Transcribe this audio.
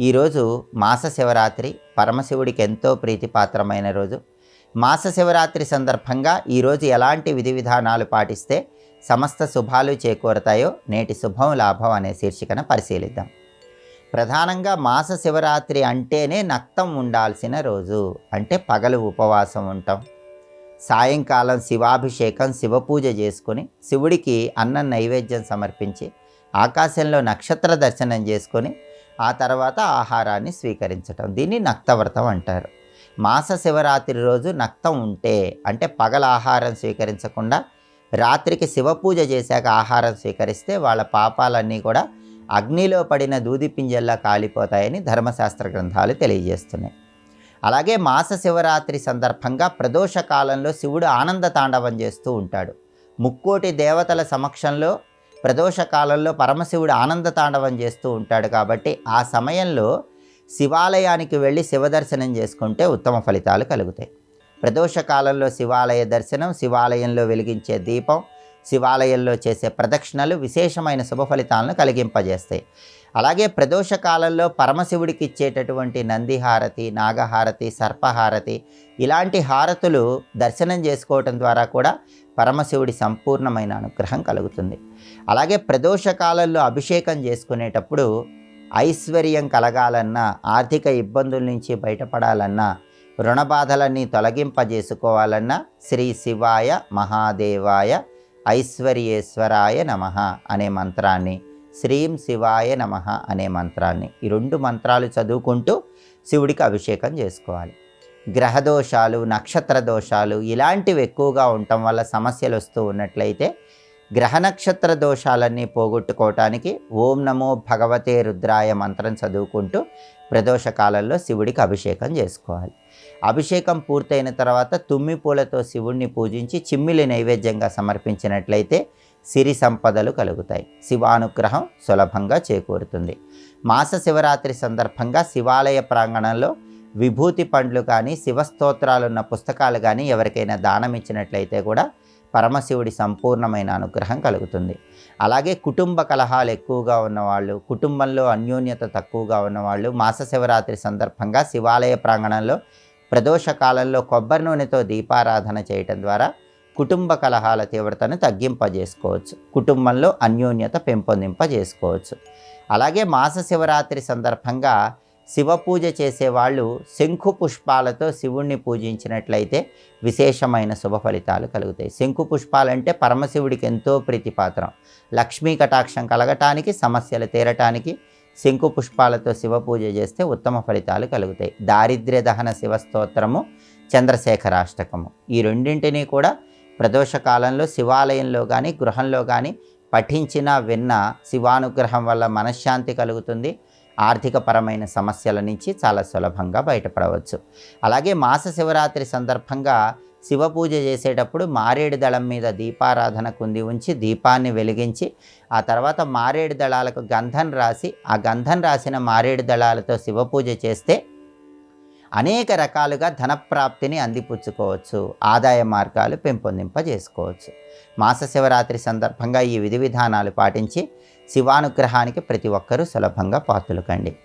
ఈరోజు మాస శివరాత్రి పరమశివుడికి ఎంతో ప్రీతిపాత్రమైన రోజు. మాస శివరాత్రి సందర్భంగా ఈరోజు ఎలాంటి విధి విధానాలు పాటిస్తే సమస్త శుభాలు చేకూరతాయో నేటి శుభం లాభం అనే శీర్షికన పరిశీలిద్దాం. ప్రధానంగా మాస శివరాత్రి అంటేనే నక్తం ఉండాల్సిన రోజు. అంటే పగలు ఉపవాసం ఉంటాం, సాయంకాలం శివాభిషేకం శివపూజ చేసుకొని శివుడికి అన్నం నైవేద్యం సమర్పించి ఆకాశంలో నక్షత్ర దర్శనం చేసుకొని ఆ తర్వాత ఆహారాన్ని స్వీకరించటం, దీన్ని నక్తవ్రతం అంటారు. మాస శివరాత్రి రోజు నక్తం ఉంటే అంటే పగల ఆహారం స్వీకరించకుండా రాత్రికి శివపూజ చేశాక ఆహారం స్వీకరిస్తే వాళ్ళ పాపాలన్నీ కూడా అగ్నిలో పడిన దూది పింజల్లా కాలిపోతాయని ధర్మశాస్త్ర గ్రంథాలు తెలియజేస్తున్నాయి. అలాగే మాస శివరాత్రి సందర్భంగా ప్రదోష కాలంలో శివుడు ఆనంద తాండవం చేస్తూ ఉంటాడు. ముక్కోటి దేవతల సమక్షంలో ప్రదోష కాలంలో పరమశివుడు ఆనంద తాండవం చేస్తూ ఉంటాడు. కాబట్టి ఆ సమయంలో శివాలయానికి వెళ్ళి శివదర్శనం చేసుకుంటే ఉత్తమ ఫలితాలు కలుగుతాయి. ప్రదోష కాలంలో శివాలయ దర్శనం, శివాలయంలో వెలిగించే దీపం, శివాలయంలో చేసే ప్రదక్షిణలు విశేషమైన శుభ ఫలితాలను కలిగింపజేస్తాయి. అలాగే ప్రదోష కాలంలో పరమశివుడికి ఇచ్చేటటువంటి నందిహారతి, నాగహారతి, సర్పహారతి ఇలాంటి హారతులు దర్శనం చేసుకోవటం ద్వారా కూడా పరమశివుడి సంపూర్ణమైన అనుగ్రహం కలుగుతుంది. అలాగే ప్రదోష కాలంలో అభిషేకం చేసుకునేటప్పుడు ఐశ్వర్యం కలగాలన్నా, ఆర్థిక ఇబ్బందుల నుంచి బయటపడాలన్నా, రుణబాధలన్నీ తొలగింపజేసుకోవాలన్నా శ్రీ శివాయ మహాదేవాయ ఐశ్వర్యేశ్వరాయ నమః అనే మంత్రాన్ని, శ్రీం శివాయ నమః అనే మంత్రాన్ని, ఈ రెండు మంత్రాలు చదువుకుంటూ శివుడికి అభిషేకం చేసుకోవాలి. గ్రహదోషాలు, నక్షత్ర దోషాలు ఇలాంటివి ఎక్కువగా ఉండటం వల్ల సమస్యలు వస్తూ ఉన్నట్లయితే గ్రహ నక్షత్ర దోషాలన్నీ పోగొట్టుకోవటానికి ఓం నమో భగవతే రుద్రాయ మంత్రం చదువుకుంటూ ప్రదోష కాలంలో శివుడికి అభిషేకం చేసుకోవాలి. అభిషేకం పూర్తయిన తర్వాత తుమ్మి పూలతో శివుణ్ణి పూజించి చిమ్మిలి నైవేద్యంగా సమర్పించినట్లయితే సిరి సంపదలు కలుగుతాయి, శివానుగ్రహం సులభంగా చేకూరుతుంది. మాస శివరాత్రి సందర్భంగా శివాలయ ప్రాంగణంలో విభూతి పండ్లు కానీ, శివస్తోత్రాలున్న పుస్తకాలు కానీ ఎవరికైనా దానం ఇచ్చినట్లయితే కూడా పరమశివుడి సంపూర్ణమైన అనుగ్రహం కలుగుతుంది. అలాగే కుటుంబ కలహాలు ఎక్కువగా ఉన్నవాళ్ళు, కుటుంబంలో అన్యోన్యత తక్కువగా ఉన్నవాళ్ళు మాస శివరాత్రి సందర్భంగా శివాలయ ప్రాంగణంలో ప్రదోష కాలంలో కొబ్బరి నూనెతో దీపారాధన చేయటం ద్వారా కుటుంబ కలహాల తీవ్రతను తగ్గింపజేసుకోవచ్చు, కుటుంబంలో అన్యోన్యత పెంపొందింపజేసుకోవచ్చు. అలాగే మాస శివరాత్రి సందర్భంగా శివ పూజ చేసేవాళ్ళు శంఖు పుష్పాలతో శివుణ్ణి పూజించినట్లయితే విశేషమైన శుభ ఫలితాలు కలుగుతాయి. శంఖు పుష్పాలంటే పరమశివుడికి ఎంతో ప్రీతిపాత్రం. లక్ష్మీ కటాక్షం కలగటానికి, సమస్యలు తీరటానికి శంఖు పుష్పాలతో శివ పూజ చేస్తే ఉత్తమ ఫలితాలు కలుగుతాయి. దారిద్ర్య దహన శివస్తోత్రము, చంద్రశేఖరాష్టకము ఈ రెండింటినీ కూడా ప్రదోష కాలంలో శివాలయంలో కానీ గృహంలో కానీ పఠించిన విన్న శివానుగ్రహం వల్ల మనశ్శాంతి కలుగుతుంది. ఆర్థికపరమైన సమస్యల నుంచి చాలా సులభంగా బయటపడవచ్చు. అలాగే మాస శివరాత్రి సందర్భంగా శివ పూజ చేసేటప్పుడు మారేడు దళం మీద దీపారాధన కుంది ఉంచి దీపాన్ని వెలిగించి ఆ తర్వాత మారేడు దళాలకు గంధం రాసి ఆ గంధం రాసిన మారేడు దళాలతో శివ పూజ చేస్తే అనేక రకాలుగా ధనప్రాప్తిని అందిపుచ్చుకోవచ్చు, ఆదాయ మార్గాలు పెంపొందింపజేసుకోవచ్చు. మాస శివరాత్రి సందర్భంగా ఈ విధి విధానాలు పాటించి శివానుగ్రహానికి ప్రతి ఒక్కరూ సులభంగా పాత్రులు కండి.